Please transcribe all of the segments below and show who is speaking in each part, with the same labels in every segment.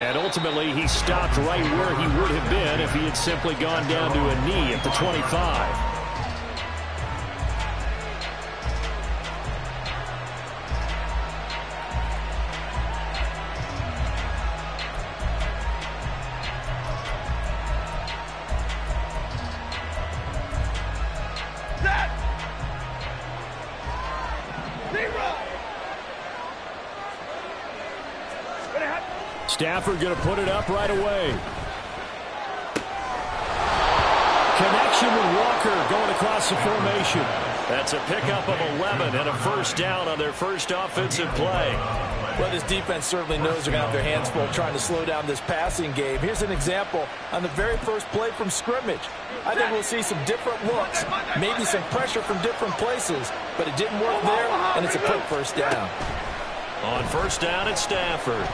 Speaker 1: And ultimately, he stopped right where he would have been if he had simply gone down to a knee at the 25. Stafford going to put it up right away. Connection with Walker going across the formation. That's a pickup of 11 and a first down on their first offensive play.
Speaker 2: Well, this defense certainly knows they're going to have their hands full trying to slow down this passing game. Here's an example on the very first play from scrimmage. I think we'll see some different looks, maybe some pressure from different places, but it didn't work there, and it's a quick first down.
Speaker 1: On first down, it's Stafford.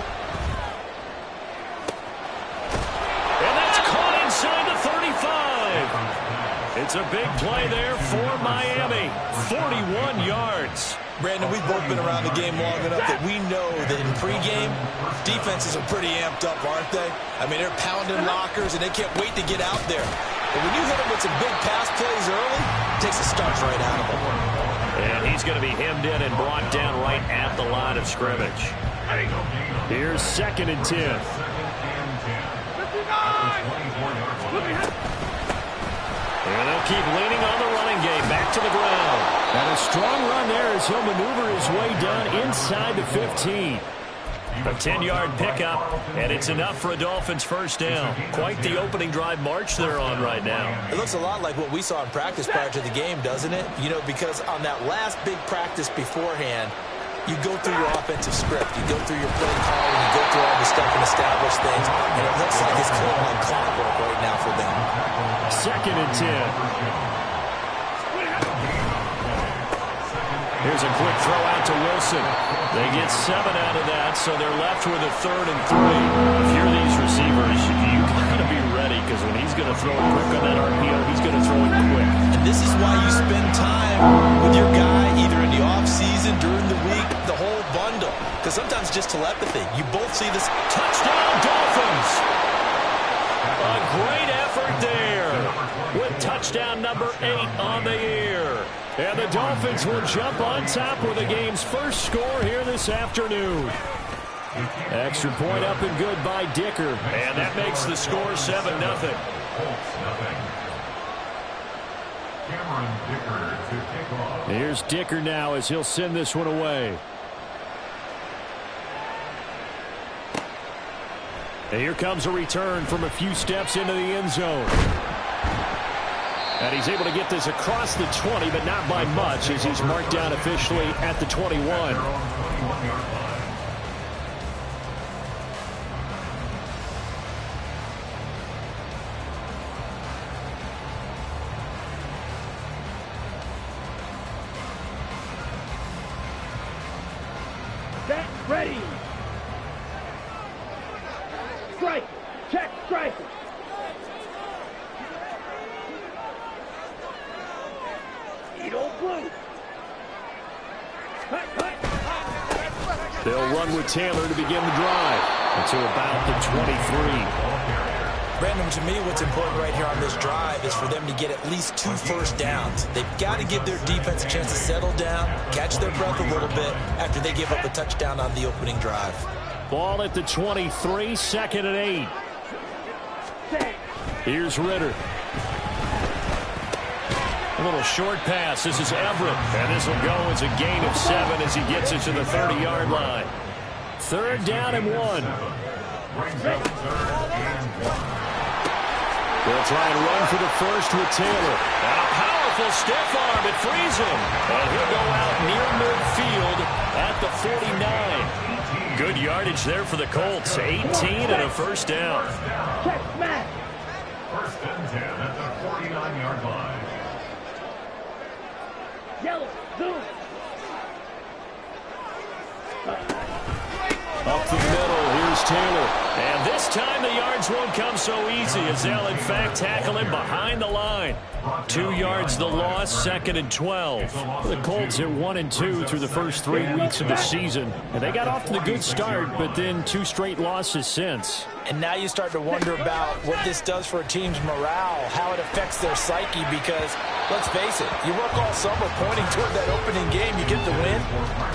Speaker 1: Inside the 35. It's a big play there for Miami. 41 yards.
Speaker 3: Brandon, we've both been around the game long enough that we know that in pregame, defenses are pretty amped up, aren't they? I mean, they're pounding lockers, and they can't wait to get out there. But when you hit them with some big pass plays early, it takes the starch right out of them.
Speaker 1: And he's going to be hemmed in and brought down right at the line of scrimmage. Here's 2nd and 10. And they'll keep leaning on the running game. Back to the ground. And a strong run there as he'll maneuver his way down inside the 15. A 10-yard pickup, and it's enough for a Dolphins first down. Quite the opening drive march they're on right now.
Speaker 3: It looks a lot like what we saw in practice prior to the game, doesn't it? You know, because on that last big practice beforehand, you go through your offensive script. You go through your play calling. You go through all the stuff and establish things. And it looks like it's kind of like clockwork right now for them.
Speaker 1: 2nd and 10. Here's a quick throw out to Wilson. They get 7 out of that, so they're left with a 3rd and 3. If you're these receivers, you got to be ready, because when he's going to throw it quick on that RPO, he's going to throw it quick.
Speaker 3: And this is why you spend time with your guy, either in the offseason, during the week, the whole bundle. Because sometimes just telepathy. You both see this.
Speaker 1: Touchdown, Dolphins! A great effort there with touchdown number 8 on the year. And the Dolphins will jump on top with the game's first score here this afternoon. Extra point up and good by Dicker. And that makes the score 7-0. Here's Dicker now as he'll send this one away. And here comes a return from a few steps into the end zone. And he's able to get this across the 20, but not by much, as he's marked down officially at the 21.
Speaker 4: Set, ready. Strike. Check, strike.
Speaker 1: They'll run with Taylor to begin the drive until about the 23.
Speaker 3: Brandon, to me, what's important right here on this drive is for them to get at least 2 first downs. They've got to give their defense a chance to settle down, catch their breath a little bit after they give up a touchdown on the opening drive.
Speaker 1: Ball at the 23, 2nd and 8. Here's Ritter. A little short pass. This is Everett. And this will go as a gain of 7 as he gets it to the 30-yard line. 3rd down and 1. They'll try and run for the first with Taylor. And a powerful stiff arm. It frees him. And he'll go out near midfield at the 49. Good yardage there for the Colts. 18 and a first down.
Speaker 5: First and 10 at the 49-yard line.
Speaker 4: Yellow, zoom.
Speaker 1: Up the middle, here's is Taylor. And this time the yards won't come so easy as they'll, in fact, tackle him behind the line. 2 yards the loss, 2nd and 12. The Colts at 1-2 through the first 3 weeks of the season. And they got off to the good start, but then 2 straight losses since.
Speaker 2: And now you start to wonder about what this does for a team's morale, how it affects their psyche, because, let's face it, you work all summer pointing toward that opening game, you get the win,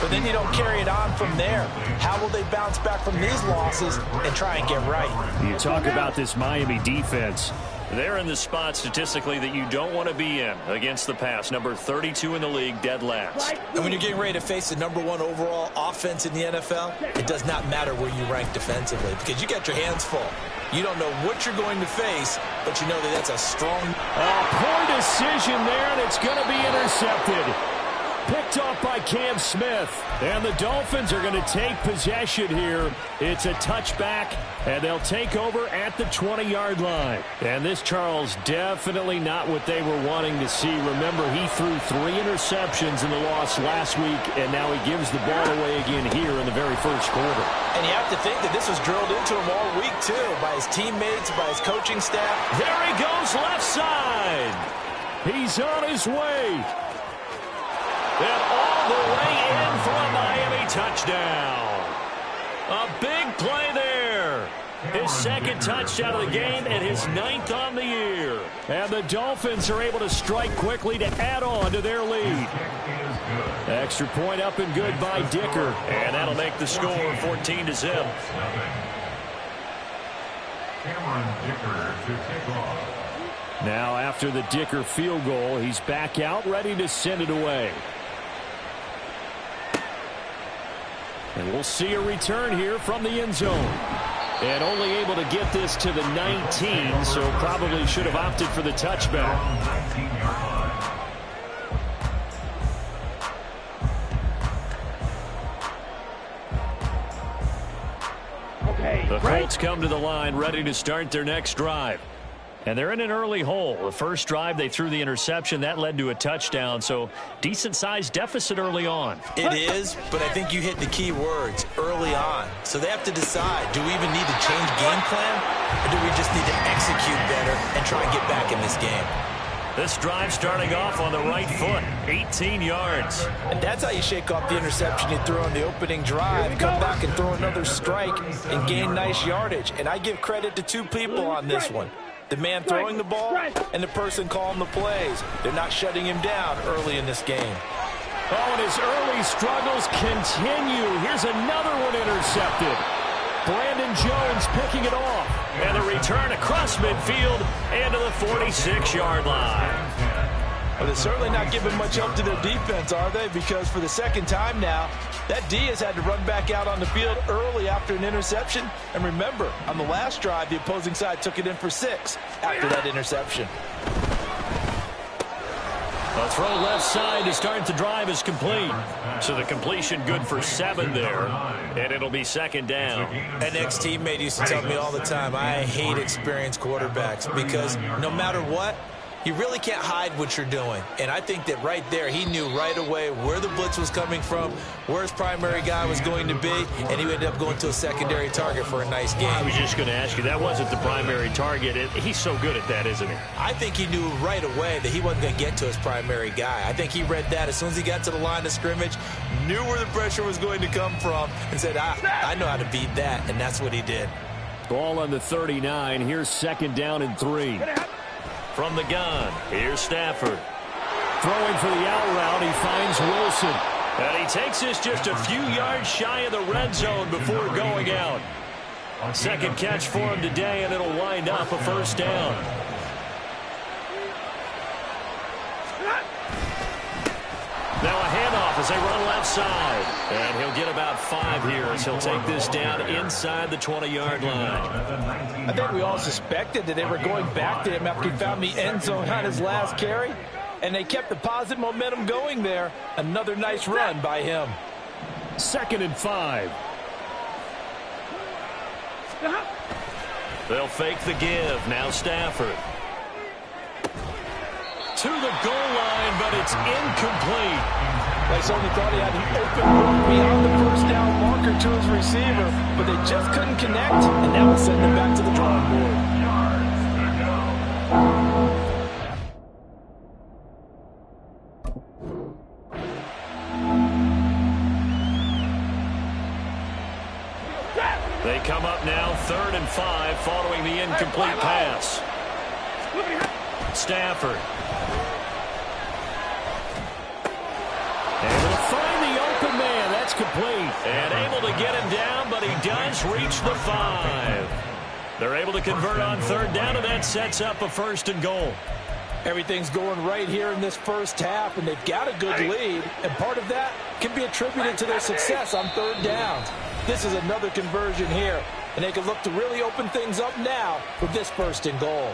Speaker 2: but then you don't carry it on from there. How will they bounce back from these losses and try and get right?
Speaker 1: You talk about this Miami defense. They're in the spot statistically that you don't want to be in against the pass. Number 32 in the league, dead last.
Speaker 3: And when you're getting ready to face the #1 overall offense in the NFL, it does not matter where you rank defensively because you got your hands full. You don't know what you're going to face, but you know that that's a strong...
Speaker 1: Poor decision there, and it's going to be intercepted. Picked off by Cam Smith. And the Dolphins are going to take possession here. It's a touchback, and they'll take over at the 20-yard line. And this, Charles, definitely not what they were wanting to see. Remember, he threw 3 interceptions in the loss last week, and now he gives the ball away again here in the very first quarter.
Speaker 2: And you have to think that this was drilled into him all week, too, by his teammates, by his coaching staff.
Speaker 1: There he goes left side. He's on his way. And all the way in for a Miami touchdown. A big play there. His 2nd touchdown of the game and his 9th on the year. And the Dolphins are able to strike quickly to add on to their lead. Extra point up and good by Dicker. And that'll make the score 14-0.
Speaker 5: Cameron Dicker to kick off.
Speaker 1: Now after the Dicker field goal, he's back out ready to send it away. And we'll see a return here from the end zone. And only able to get this to the 19, so probably should have opted for the touchback. The Colts come to the line ready to start their next drive. And they're in an early hole. The first drive, they threw the interception. That led to a touchdown, so decent-sized deficit early on.
Speaker 3: It is, but I think you hit the key words, early on. So they have to decide, do we even need to change game plan, or do we just need to execute better and try and get back in this game?
Speaker 1: This drive starting off on the right foot, 18 yards.
Speaker 2: And that's how you shake off the interception you threw on the opening drive. Come back and throw another strike and gain nice yardage. And I give credit to 2 people on this one. The man throwing the ball and the person calling the plays. They're not shutting him down early in this game.
Speaker 1: Oh, and his early struggles continue. Here's another one intercepted. Brandon Jones picking it off. And the return across midfield and to the 46-yard line.
Speaker 2: Well, they're certainly not giving much help to their defense, are they? Because for the 2nd time now, that D has had to run back out on the field early after an interception. And remember, on the last drive, the opposing side took it in for 6 after that interception.
Speaker 1: A throw left side to start the drive is complete. So the completion good for 7 there. And it'll be 2nd down.
Speaker 3: An ex-teammate used to tell me all the time, I hate experienced quarterbacks because no matter what, you really can't hide what you're doing. And I think that right there, he knew right away where the blitz was coming from, where his primary guy was going to be, and he ended up going to a secondary target for a nice game.
Speaker 1: I was just going to ask you, that wasn't the primary target. He's so good at that, isn't he?
Speaker 3: I think he knew right away that he wasn't going to get to his primary guy. I think he read that as soon as he got to the line of scrimmage, knew where the pressure was going to come from, and said, I know how to beat that, and that's what he did.
Speaker 1: Ball on the 39. Here's 2nd down and 3. From the gun, here's Stafford. Throwing for the out route, he finds Wilson. And he takes this just a few yards shy of the red zone before going out. 2nd catch for him today, and it'll wind up a 1st down. Now a handoff as they run left side. And he'll get about 5 here as he'll take this down inside the 20-yard line.
Speaker 2: I think we all suspected that they were going back to him after he found the end zone on his last carry. And they kept the positive momentum going there. Another nice run by him.
Speaker 1: 2nd and 5. They'll fake the give. Now Stafford. To the goal line, but it's incomplete.
Speaker 2: They certainly thought he had an open look beyond the first down marker to his receiver, but they just couldn't connect, and that will send them back to the drawing board.
Speaker 1: They come up now 3rd and 5 following the incomplete pass. Stafford. Able to find the open man. That's complete. And able to get him down, but he does reach the 5. They're able to convert on 3rd down, and that sets up a 1st and goal.
Speaker 2: Everything's going right here in this first half, and they've got a good lead, and part of that can be attributed to their success on 3rd down. This is another conversion here, and they can look to really open things up now with this 1st and goal.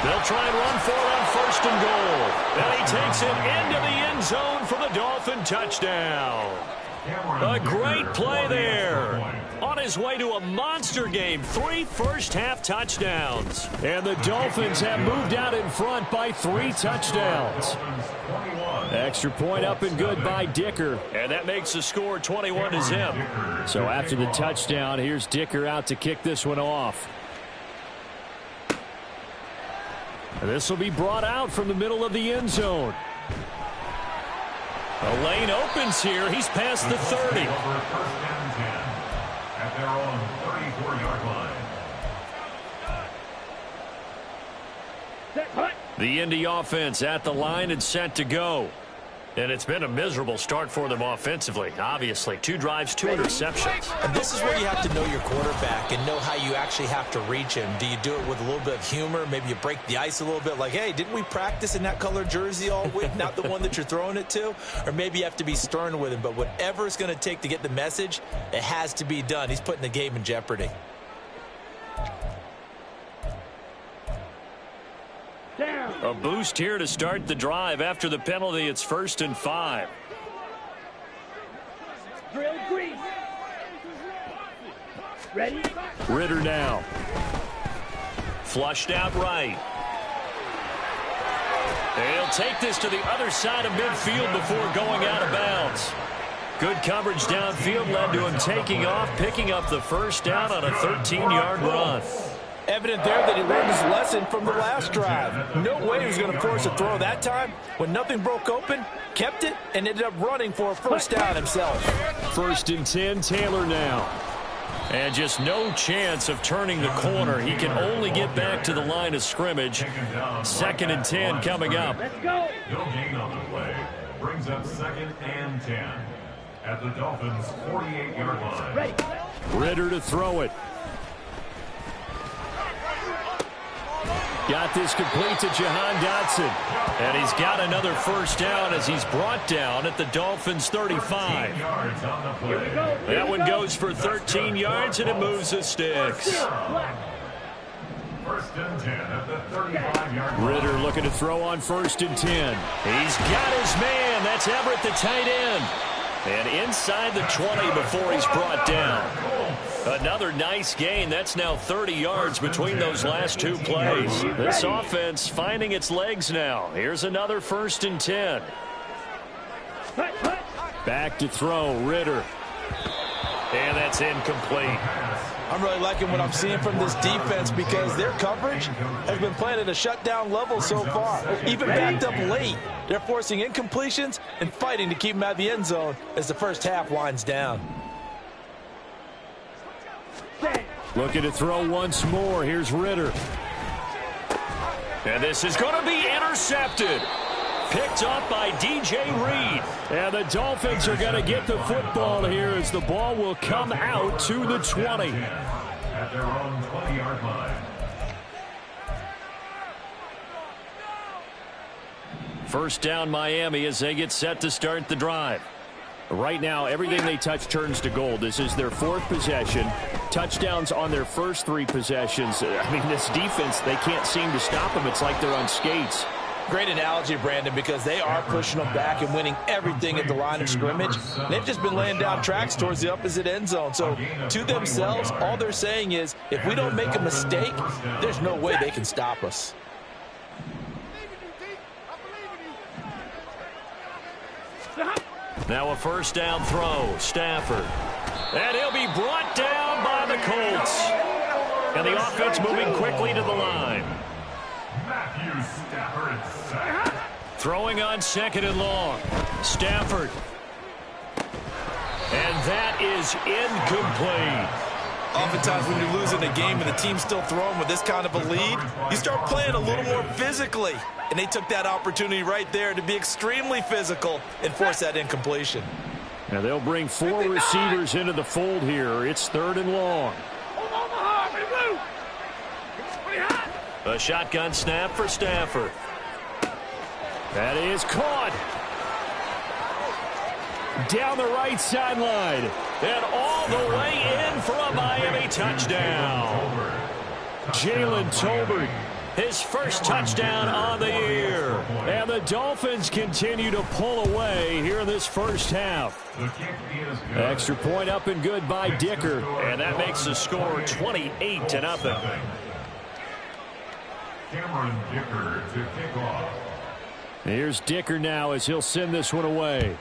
Speaker 1: They'll try and run for it on 1st and goal. And he takes it into the end zone for the Dolphin touchdown. A great play there. On his way to a monster game, 3 first-half touchdowns. And the Dolphins have moved out in front by 3 touchdowns. Extra point up and good by Dicker. And that makes the score 21-0. So after the touchdown, here's Dicker out to kick this one off. This will be brought out from the middle of the end zone. A lane opens here. He's past the 30.
Speaker 5: At their own 34-yard line.
Speaker 1: The Indy offense at the line and set to go. And it's been a miserable start for them offensively. Obviously, 2 drives, 2 interceptions.
Speaker 3: And this is where you have to know your quarterback and know how you actually have to reach him. Do you do it with a little bit of humor? Maybe you break the ice a little bit like, hey, didn't we practice in that color jersey all week? Not the one that you're throwing it to? Or maybe you have to be stern with him. But whatever it's going to take to get the message, it has to be done. He's putting the game in jeopardy.
Speaker 1: A boost here to start the drive. After the penalty, it's 1st and 5.
Speaker 4: Drill grease. Ready?
Speaker 1: Ritter now. Flushed out right. He'll take this to the other side of midfield before going out of bounds. Good coverage downfield led to him taking off, picking up the 1st down on a 13-yard run.
Speaker 2: Evident there that he learned his lesson from the last drive. No way he was going to force a throw that time. When nothing broke open, kept it, and ended up running for a 1st down himself.
Speaker 1: 1st and 10, Taylor now. And just no chance of turning the corner. He can only get back to the line of scrimmage. 2nd and 10 coming up.
Speaker 4: Let's go.
Speaker 5: No gain on the play. Brings up 2nd and 10. At the Dolphins' 48-yard line.
Speaker 4: Ready.
Speaker 1: Ritter to throw it. Got this complete to Jahan Dotson. And he's got another 1st down as he's brought down at the Dolphins' 35. That one goes for 13 yards, and it moves the sticks.
Speaker 5: 1st and 10 at the 35-yard line.
Speaker 1: Ritter looking to throw on 1st and 10. He's got his man. That's Everett, the tight end. And inside the 20 before he's brought down. Another nice gain. That's now 30 yards between those last 2 plays. This offense finding its legs now. Here's another 1st and 10. Back to throw, Ritter. And that's incomplete.
Speaker 2: I'm really liking what I'm seeing from this defense because their coverage has been playing at a shutdown level so far. Even backed up late, they're forcing incompletions and fighting to keep them out of the end zone as the first half winds down.
Speaker 1: Looking to throw once more. Here's Ritter. And this is going to be intercepted. Picked up by DJ Reed. And the Dolphins are going to get the football here as the ball will come out to the 20.
Speaker 5: At their own 20-yard line.
Speaker 1: First down Miami as they get set to start the drive. Right now, everything they touch turns to gold. This is their 4th possession. Touchdowns on their first 3 possessions. I mean, this defense, they can't seem to stop them. It's like they're on skates.
Speaker 2: Great analogy, Brandon, because they are pushing them back and winning everything at the line of scrimmage. They've just been laying down tracks towards the opposite end zone. So to themselves, all they're saying is, if we don't make a mistake, there's no way they can stop us.
Speaker 1: Now a first down throw, Stafford. And he'll be brought down by the Colts. And the offense moving quickly to the line.
Speaker 5: Matthew Stafford sack.
Speaker 1: Throwing on second and long. Stafford. And that is incomplete.
Speaker 2: Oftentimes when you're losing a game and the team's still throwing with this kind of a lead, you start playing a little more physically. And they took that opportunity right there to be extremely physical and force that incompletion.
Speaker 1: Now they'll bring 4 receivers into the fold here. It's third and long. A shotgun snap for Stafford. That is caught. Down the right sideline. And all the way in for a Miami touchdown. Jalen Tolbert, his first touchdown on the year. And the Dolphins continue to pull away here in this first half. Extra point up and good by Dicker. And that makes the score 28-0.
Speaker 5: Cameron Dicker to kick off.
Speaker 1: Here's Dicker now as he'll send this one away.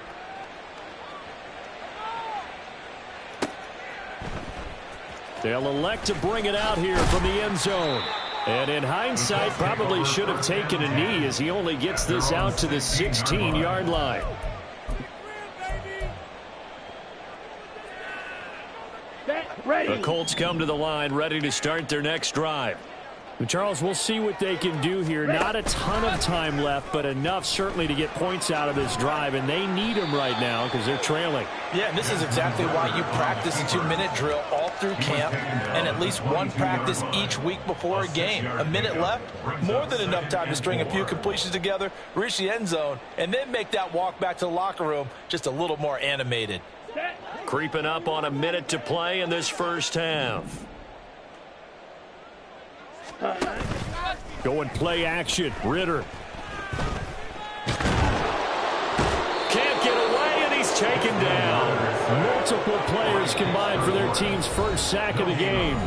Speaker 1: They'll elect to bring it out here from the end zone. And in hindsight, probably should have taken a knee as he only gets this out to the 16-yard line. The Colts come to the line ready to start their next drive. But Charles, we'll see what they can do here. Not a ton of time left, but enough certainly to get points out of this drive, and they need them right now because they're trailing.
Speaker 2: Yeah, and this is exactly why you practice a 2-minute drill all through camp and at least one practice each week before a game. A minute left, more than enough time to string a few completions together, reach the end zone, and then make that walk back to the locker room just a little more animated.
Speaker 1: Creeping up on a minute to play in this first half. Go and play action. Ritter. Can't get away, and he's taken down. Multiple players combined for their team's first sack of the game.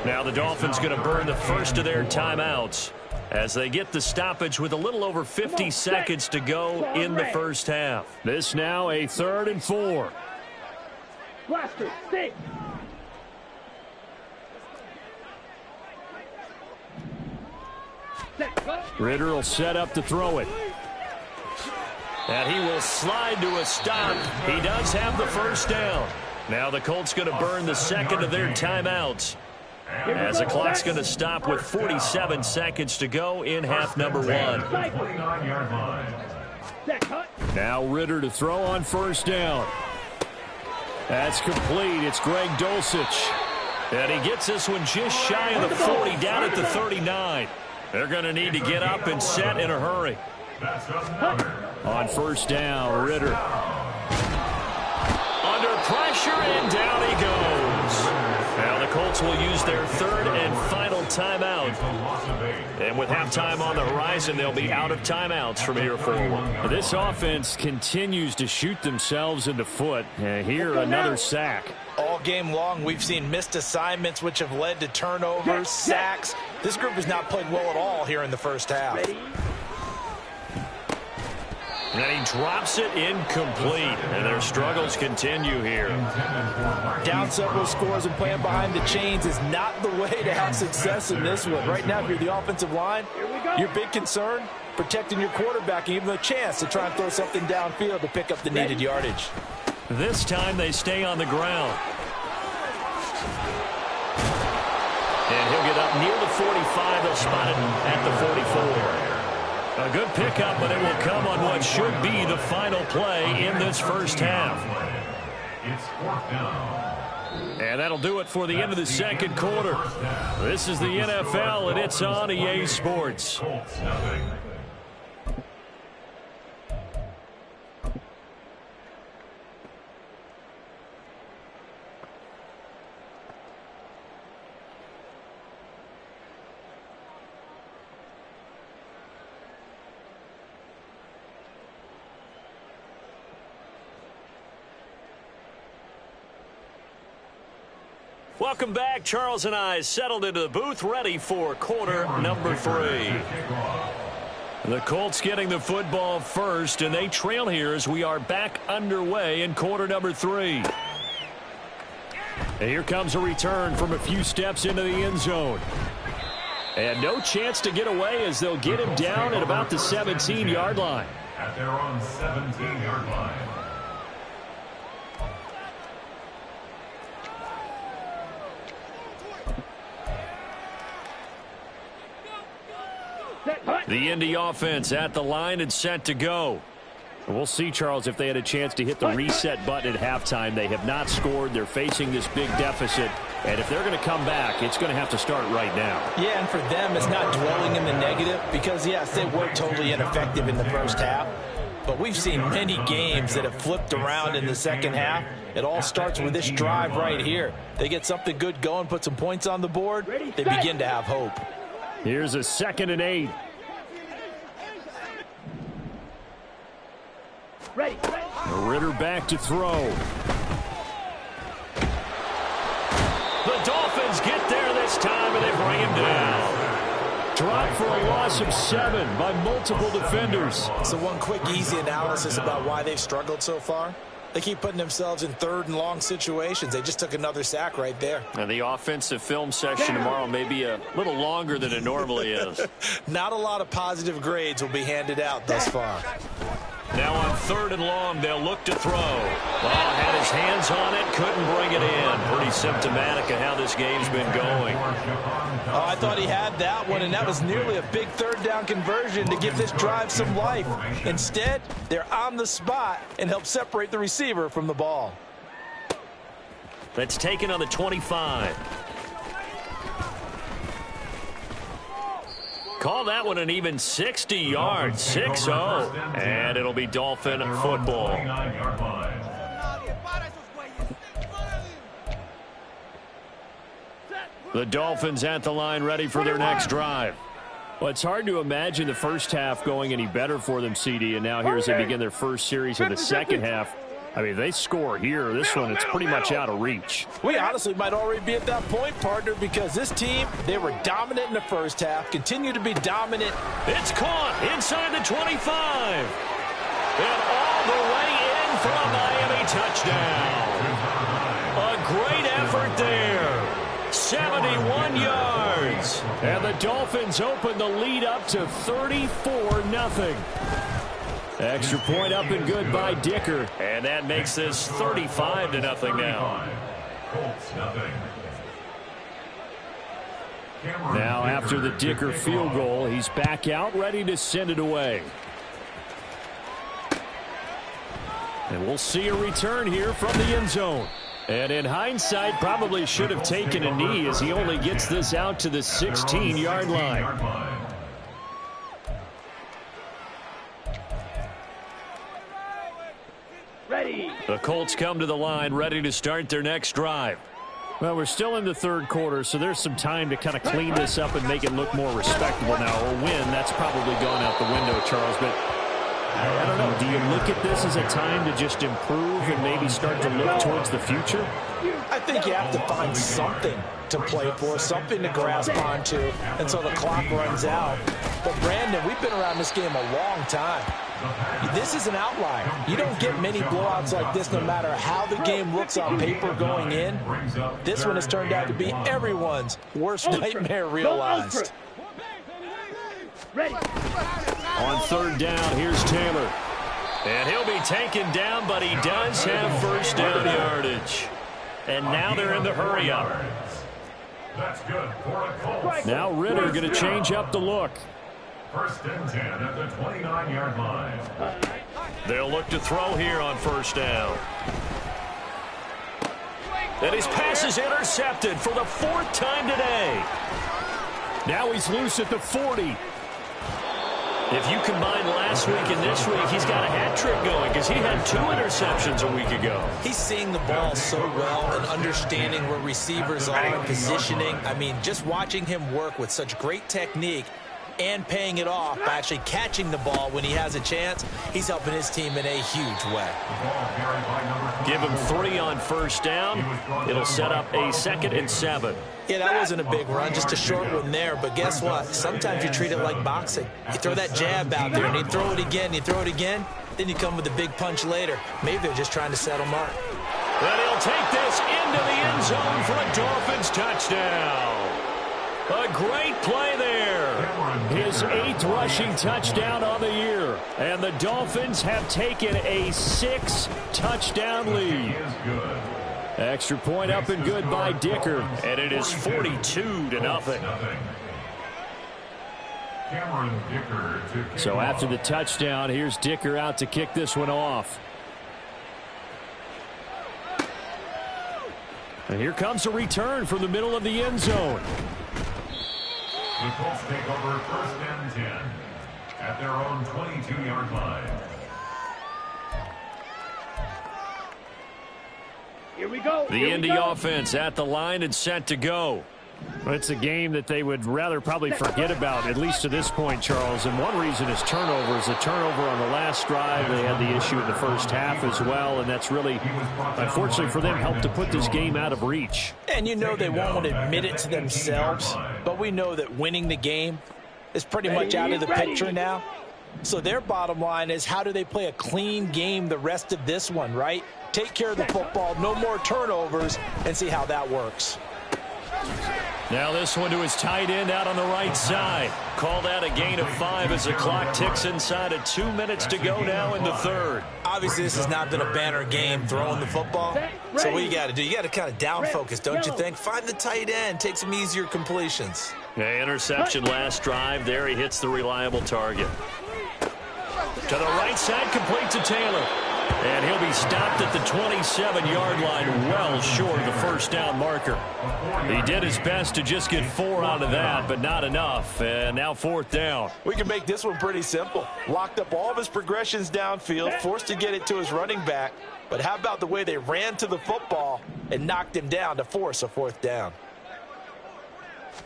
Speaker 1: Now the Dolphins going to burn the first of their timeouts as they get the stoppage with a little over 50 seconds to go in the first half. This now a 3rd and 4.
Speaker 4: Blaster, stick.
Speaker 1: Ritter will set up to throw it. And he will slide to a stop. He does have the first down. Now the Colts going to burn the second of their timeouts, as the clock's going to stop with 47 seconds to go in half number 1.
Speaker 5: 29-yard line.
Speaker 1: Now Ritter to throw on first down. That's complete. It's Greg Dulcich. And he gets this one just shy of the 40, down at the 39. They're going to need to get up and set in a hurry. On first down, Ritter. Under pressure, and down he goes. Now the Colts will use their 3rd and final timeout. And with halftime on the horizon, they'll be out of timeouts from here forward. This offense continues to shoot themselves in the foot. Here, another sack.
Speaker 2: All game long, we've seen missed assignments, which have led to turnovers, sacks. This group has not played well at all here in the first half.
Speaker 1: And he drops it incomplete. And their struggles continue here.
Speaker 2: Down several scores and playing behind the chains is not the way to have success in this one. Right now, if you're the offensive line, your big concern, protecting your quarterback and giving him a chance to try and throw something downfield to pick up the needed yardage.
Speaker 1: This time they stay on the ground. And he'll get up near the 45. They'll spot it at the 44. A good pickup, but it will come on what should be the final play in this first half.
Speaker 5: It's 4th down.
Speaker 1: And that'll do it for the end of the second quarter. This is the NFL, and it's on EA Sports.
Speaker 5: Colts nothing.
Speaker 1: Welcome back. Charles and I settled into the booth, ready for quarter number 3. The Colts getting the football first, and they trail here as we are back underway in quarter number 3. And here comes a return from a few steps into the end zone. And no chance to get away as they'll get him down at about the 17-yard line.
Speaker 5: At their own 17-yard line.
Speaker 1: The Indy offense at the line and set to go. We'll see, Charles, if they had a chance to hit the reset button at halftime. They have not scored. They're facing this big deficit. And if they're going to come back, it's going to have to start right now.
Speaker 2: Yeah, and for them, it's not dwelling in the negative because, yes, they were totally ineffective in the first half. But we've seen many games that have flipped around in the second half. It all starts with this drive right here. They get something good going, put some points on the board, they begin to have hope.
Speaker 1: Here's a 2nd and 8.
Speaker 4: Ready.
Speaker 1: Ritter back to throw. The Dolphins get there this time, and they bring him down. Drop for a loss of 7 by multiple defenders.
Speaker 3: So one quick, easy analysis about why they've struggled so far. They keep putting themselves in 3rd and long situations. They just took another sack right there.
Speaker 1: And the offensive film session tomorrow may be a little longer than it normally is.
Speaker 3: Not a lot of positive grades will be handed out thus far.
Speaker 1: Now on 3rd and long, they'll look to throw. Well, had his hands on it, couldn't bring it in. Pretty symptomatic of how this game's been going.
Speaker 2: Oh, I thought he had that one, and that was nearly a big 3rd down conversion to give this drive some life. Instead, they're on the spot and help separate the receiver from the ball.
Speaker 1: That's taken on the 25. Call that one an even 60 yards, 6-0. And it'll be Dolphin football. The Dolphins at the line ready for their next drive. Well, it's hard to imagine the first half going any better for them, CD. And now here as they begin their first series of the second half. I mean, they score here. This one, it's pretty much out of reach.
Speaker 2: We honestly might already be at that point, partner, because this team, they were dominant in the first half, continue to be dominant.
Speaker 1: It's caught inside the 25. And all the way in for a Miami touchdown. A great effort there. 71 yards. And the Dolphins open the lead up to 34-0. Extra point up and good by Dicker. And that makes this 35-0 now. Now after the Dicker field goal, he's back out ready to send it away. And we'll see a return here from the end zone. And in hindsight, probably should have taken a knee as he only gets this out to the 16-yard line.
Speaker 4: Ready.
Speaker 1: The Colts come to the line ready to start their next drive. Well, we're still in the 3rd quarter, so there's some time to kind of clean this up and make it look more respectable now. A win, that's probably gone out the window, Charles, but I don't know. Do you look at this as a time to just improve and maybe start to look towards the future?
Speaker 2: I think you have to find something to play for, something to grasp onto until the clock runs out. But, Brandon, we've been around this game a long time. This is an outlier. You don't get many blowouts like this no matter how the game looks on paper going in. This one has turned out to be everyone's worst nightmare realized.
Speaker 4: Ready.
Speaker 1: On 3rd down, here's Taylor. And he'll be taken down, but he does have first down yardage. And now they're in the hurry up.
Speaker 5: That's good for a Colts.
Speaker 1: Now Ritter going to change up the look.
Speaker 5: 1st and 10 at the 29-yard line.
Speaker 1: They'll look to throw here on 1st down. And his pass is intercepted for the 4th time today. Now he's loose at the 40. If you combine last week and this week, he's got a hat trick going because he had 2 interceptions a week ago.
Speaker 3: He's seeing the ball so well and understanding where receivers are and positioning. I mean, just watching him work with such great technique, and paying it off by actually catching the ball when he has a chance. He's helping his team in a huge way.
Speaker 1: Give him 3 on first down. It'll set up a 2nd and 7.
Speaker 3: Yeah, that wasn't a big run, just a short one there. But guess what? Sometimes you treat it like boxing. You throw that jab out there, and you throw it again, then you come with a big punch later. Maybe they're just trying to settle mark.
Speaker 1: And he'll take this into the end zone for a Dolphins touchdown. A great play there. His 8th rushing touchdown on the year. And the Dolphins have taken a 6-touchdown lead. Extra point up and good by Dicker. And it is 42-0. So after the touchdown, here's Dicker out to kick this one off. And here comes a return from the middle of the end zone.
Speaker 5: The Colts take over 1st and 10 at their own 22-yard line.
Speaker 4: Here we go.
Speaker 1: The Indy offense at the line and set to go. It's a game that they would rather probably forget about, at least to this point, Charles. And one reason is turnovers. The turnover on the last drive, they had the issue in the first half as well. And that's really, unfortunately for them, helped to put this game out of reach.
Speaker 2: And you know they won't admit it to themselves, but we know that winning the game is pretty much out of the picture now. So their bottom line is, how do they play a clean game the rest of this one, right? Take care of the football, no more turnovers, and see how that works.
Speaker 1: Now this one to his tight end out on the right side. Called out a gain of 5 as the clock ticks inside of 2 minutes to go now in the 3rd.
Speaker 3: Obviously, this has not been a banner game throwing the football. So what you got to do, you got to kind of down focus, don't you think? Find the tight end, take some easier completions.
Speaker 1: Yeah, interception last drive. There he hits the reliable target. To the right side, complete to Taylor. And he'll be stopped at the 27-yard line, well short of the first down marker. He did his best to just get 4 out of that, but not enough. And now 4th down.
Speaker 2: We can make this one pretty simple. Locked up all of his progressions downfield, forced to get it to his running back. But how about the way they ran to the football and knocked him down to force a 4th down?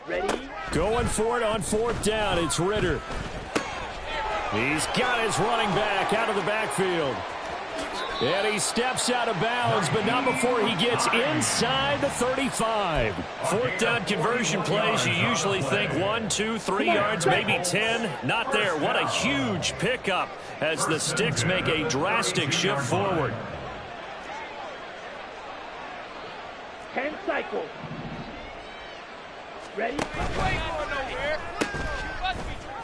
Speaker 4: Ready?
Speaker 1: Going for it on 4th down. It's Ritter. He's got his running back out of the backfield. And he steps out of bounds, but not before he gets inside the 35. 4th down conversion plays, you usually think 1, 2, 3 yards, maybe 10. Not there. What a huge pickup as the Sticks make a drastic shift forward.
Speaker 4: 10 cycles. Ready?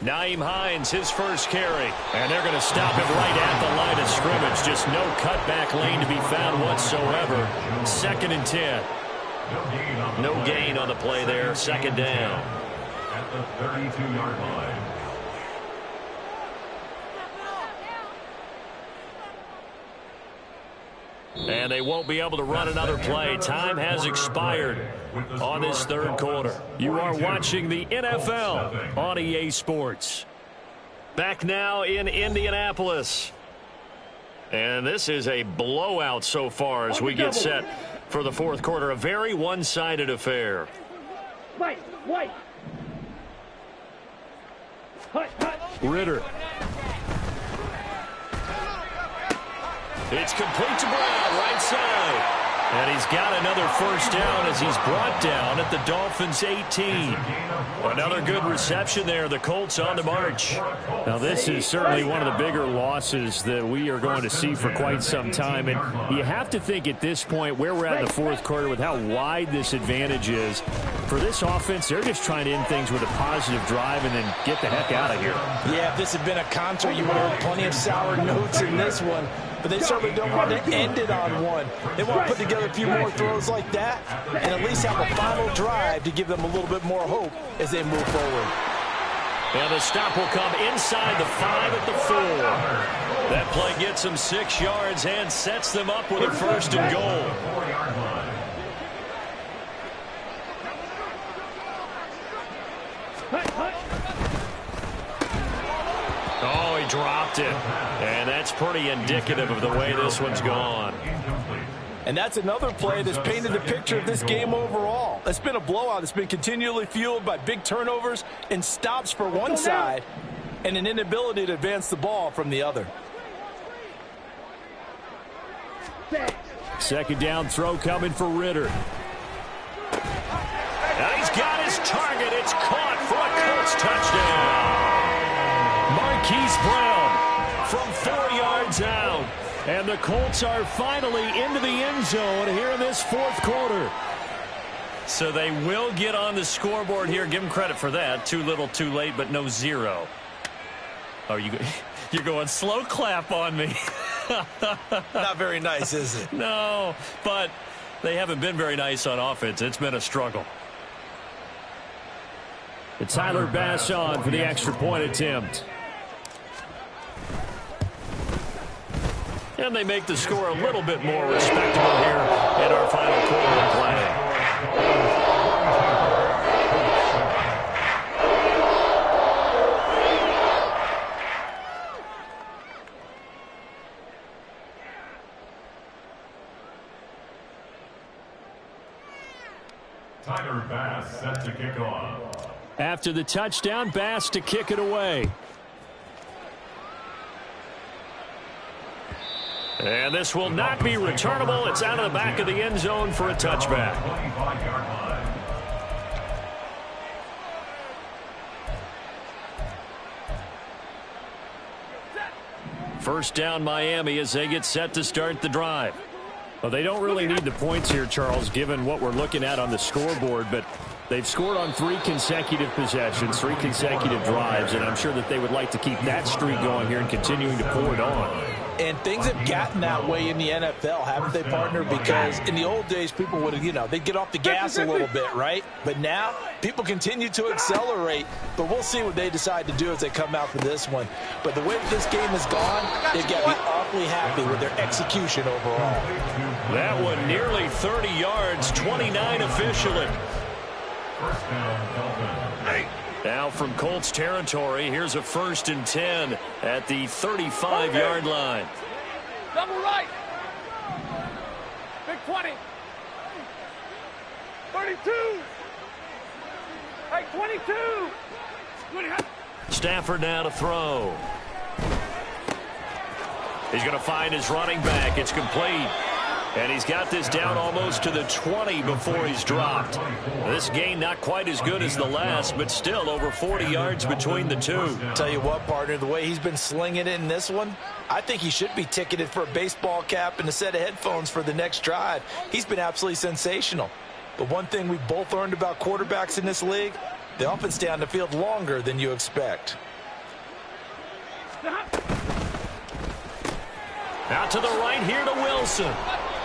Speaker 1: Naeem Hines, his first carry. And they're going to stop him right at the line of scrimmage. Just no cutback lane to be found whatsoever. 2nd and 10. No gain on the play there. 2nd down.
Speaker 5: At the 32-yard line.
Speaker 1: And they won't be able to run another play. Time has expired on this 3rd quarter. You are watching the NFL on EA Sports. Back now in Indianapolis. And this is a blowout so far as we get set for the 4th quarter. A very one-sided affair.
Speaker 4: White.
Speaker 1: Ritter. It's complete to Brown, right side. And he's got another first down as he's brought down at the Dolphins' 18. Another good reception there. The Colts on the march. Now, this is certainly one of the bigger losses that we are going to see for quite some time. And you have to think at this point where we're at in the 4th quarter with how wide this advantage is. For this offense, they're just trying to end things with a positive drive and then get the heck out of here.
Speaker 2: Yeah, if this had been a concert, you would have heard plenty of sour notes in this one. But they certainly don't want to end it on one. They want to put together a few more throws like that and at least have a final drive to give them a little bit more hope as they move forward.
Speaker 1: And the stop will come inside the 5 at the 4. That play gets them 6 yards and sets them up with a 1st and goal. Oh, he dropped it. And that's pretty indicative of the way this one's gone.
Speaker 2: And that's another play that's painted the picture of this game overall. It's been a blowout. It's been continually fueled by big turnovers and stops for one side and an inability to advance the ball from the other.
Speaker 1: Second down throw coming for Ritter. Now he's got his target. It's caught for a Colts touchdown. Marquise Brown from 4 yards out. And the Colts are finally into the end zone here in this fourth quarter.
Speaker 6: So they will get on the scoreboard here. Give them credit for that. Too little, too late, but no zero. Oh, you're going slow clap on me.
Speaker 3: Not very nice, is it?
Speaker 6: No, but they haven't been very nice on offense. It's been a struggle.
Speaker 1: It's Tyler Bass on for the extra point attempt.
Speaker 6: And they make the score a little bit more respectable here in our final quarter of play.
Speaker 5: Tyler Bass set to kick off.
Speaker 1: After the touchdown, Bass to kick it away. And this will not be returnable. It's out of the back of the end zone for a touchback.
Speaker 5: 25-yard line.
Speaker 1: First down Miami as they get set to start the drive. Well, they don't really need the points here, Charles, given what we're looking at on the scoreboard, but they've scored on 3 consecutive possessions, 3 consecutive drives, and I'm sure that they would like to keep that streak going here and continuing to pour it on.
Speaker 2: And things have gotten that way in the NFL, haven't they, partner? Because in the old days, people would have, they'd get off the gas a little bit, right? But now, people continue to accelerate. But we'll see what they decide to do as they come out for this one. But the way that this game has gone, they've got to be awfully happy with their execution overall.
Speaker 1: That one nearly 30 yards, 29 officially.
Speaker 5: First down, Dolphins.
Speaker 1: Now from Colts territory, here's a 1st and 10 at the 35-yard line.
Speaker 4: Double right. Big 20. 32. Hey, 22.
Speaker 1: Stafford now to throw. He's going to find his running back. It's complete. And he's got this down almost to the 20 before he's dropped. This gain not quite as good as the last, but still over 40 yards between the two.
Speaker 2: Tell you what, partner, the way he's been slinging it in this one, I think he should be ticketed for a baseball cap and a set of headphones for the next drive. He's been absolutely sensational. But one thing we've both learned about quarterbacks in this league, they often stay on the field longer than you expect.
Speaker 1: Out to the right here to Wilson.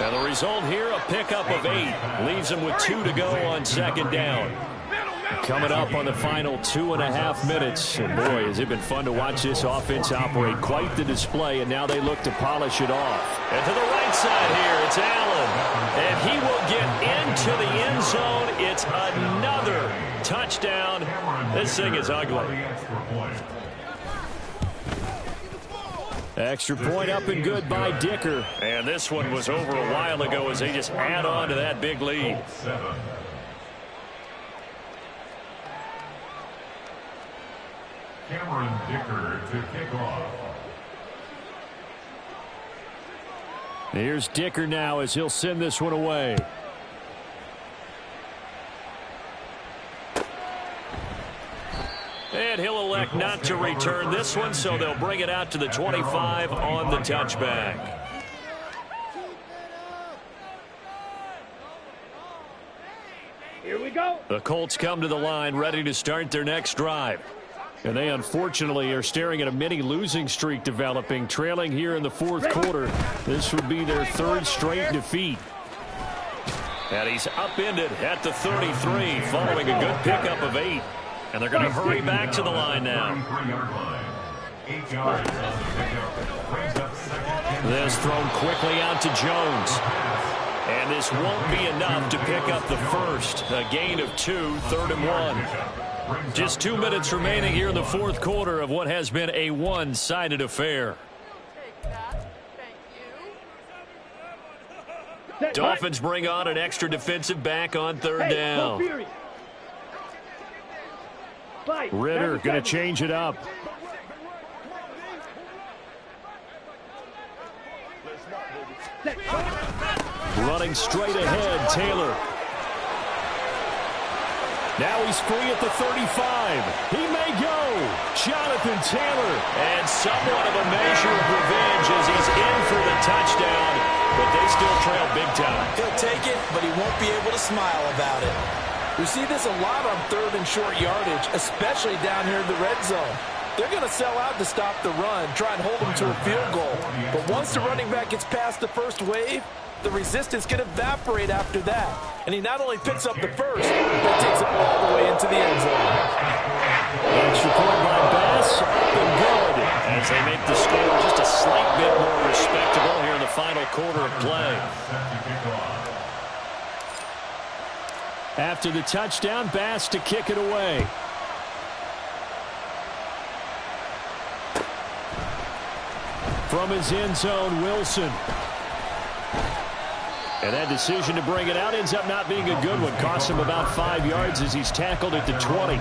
Speaker 1: And the result here, a pickup of 8. Leaves him with 2 to go on second down. Coming up on the final 2.5 minutes. And boy, has it been fun to watch this offense operate. Quite the display, and now they look to polish it off. And to the right side here, it's Allen. And he will get into the end zone. It's another touchdown. This thing is ugly. Extra point up and good by Dicker. And this one was over a while ago as they just add on to that big lead.
Speaker 5: Cameron Dicker to kick off.
Speaker 1: Here's Dicker now as he'll send this one away. And he'll elect not to return this one, so they'll bring it out to the 25 on the touchback.
Speaker 4: Here we go.
Speaker 1: The Colts come to the line ready to start their next drive. And they unfortunately are staring at a mini losing streak developing, trailing here in the fourth quarter. This would be their 3rd straight defeat. And he's upended at the 33 following a good pickup of 8. And they're going to hurry back to the line now. This thrown quickly out to Jones. And this won't be enough to pick up the first. A gain of 2, 3rd and 1. Just 2 minutes remaining here in the fourth quarter of what has been a one-sided affair. Dolphins bring on an extra defensive back on third down.
Speaker 7: Ritter going to change it up. Running straight ahead, Taylor. Now he's free at the 35. He may go. Jonathan Taylor.
Speaker 1: And somewhat of a measure of revenge as he's in for the touchdown, but they still trail big time.
Speaker 3: He'll take it, but he won't be able to smile about it.
Speaker 2: We see this a lot on third and short yardage, especially down here in the red zone. They're going to sell out to stop the run, try and hold them to a field goal. But once the running back gets past the first wave, the resistance can evaporate after that. And he not only picks up the first, but takes it all the way into the end zone.
Speaker 7: Extra point by Bass. And good.
Speaker 1: As they make the score just a slight bit more respectable here in the final quarter of play.
Speaker 7: After the touchdown, Bass to kick it away. From his end zone, Wilson. And that decision to bring it out ends up not being a good one. Costs him about 5 yards as he's tackled at the 20.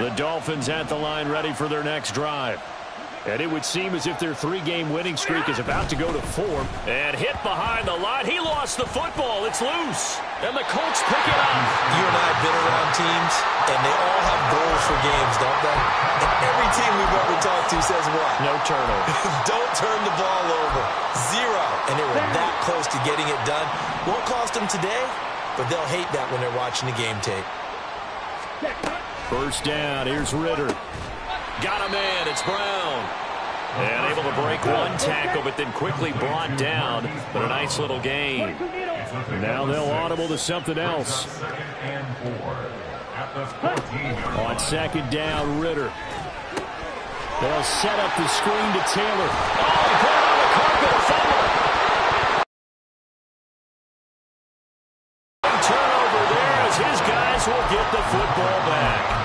Speaker 1: The Dolphins at the line ready for their next drive.
Speaker 7: And it would seem as if their 3-game winning streak is about to go to 4.
Speaker 1: And hit behind the line. He lost the football. It's loose. And the Colts pick it up.
Speaker 3: You and I have been around teams, and they all have goals for games, don't they? And every team we've ever talked to says what?
Speaker 1: No turnover.
Speaker 3: Don't turn the ball over. 0. And they were that close to getting it done. Won't cost them today, but they'll hate that when they're watching the game tape.
Speaker 7: First down. Here's Ritter.
Speaker 1: Got him in. It's Brown. And able to break one tackle, but then quickly brought down. But a nice little gain.
Speaker 7: Now they'll audible to something else. On second down, Ritter. They'll set up the screen to Taylor.
Speaker 1: Oh, he put it on the carpet. A fumble. Turnover there as his guys will get the football back.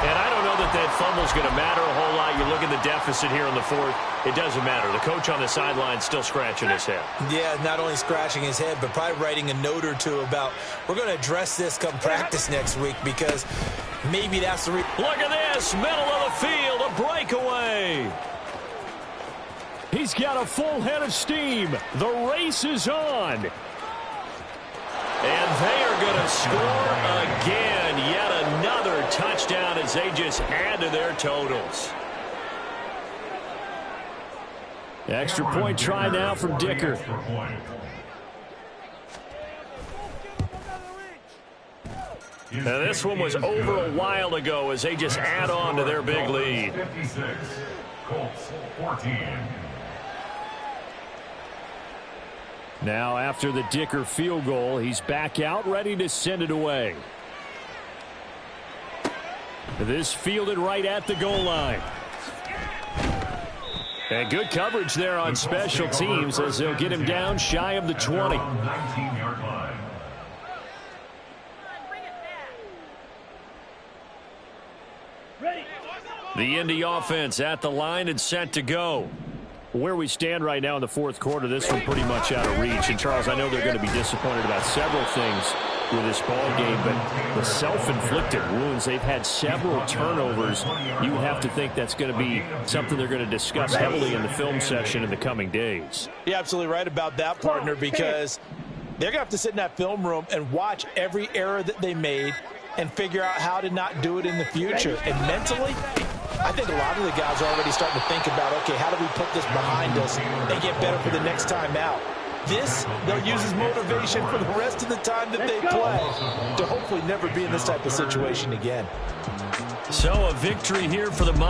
Speaker 1: And I don't know that fumble's going to matter a whole lot. You look at the deficit here in the fourth. It doesn't matter. The coach on the sideline still scratching his head.
Speaker 3: Yeah, not only scratching his head, but probably writing a note or two about, we're going to address this come practice next week because maybe that's the reason.
Speaker 1: Look at this. Middle of the field. A breakaway.
Speaker 7: He's got a full head of steam. The race is on.
Speaker 1: And they are going to score again. Yet another touchdown as they just add to their totals.
Speaker 7: Extra point try now from Dicker.
Speaker 1: Now this one was over a while ago as they just add on to their big lead.
Speaker 5: 56, Colts 14.
Speaker 7: Now after the Dicker field goal, he's back out ready to send it away. This fielded right at the goal line. And good coverage there on special teams as they'll get him down shy of the 20.
Speaker 5: 19-yard line.
Speaker 1: The Indy offense at the line and set to go.
Speaker 7: Where we stand right now in the fourth quarter, this one pretty much out of reach. And, Charles, I know they're going to be disappointed about several things with this ball game, but the self-inflicted wounds, they've had several turnovers. You have to think that's going to be something they're going to discuss heavily in the film session in the coming days.
Speaker 2: You're absolutely right about that, partner, because they're going to have to sit in that film room and watch every error that they made and figure out how to not do it in the future. And mentally, I think a lot of the guys are already starting to think about, okay, how do we put this behind us and get better for the next time out? This, they'll use as motivation for the rest of the time that they play to hopefully never be in this type of situation again.
Speaker 1: So a victory here for the Miami.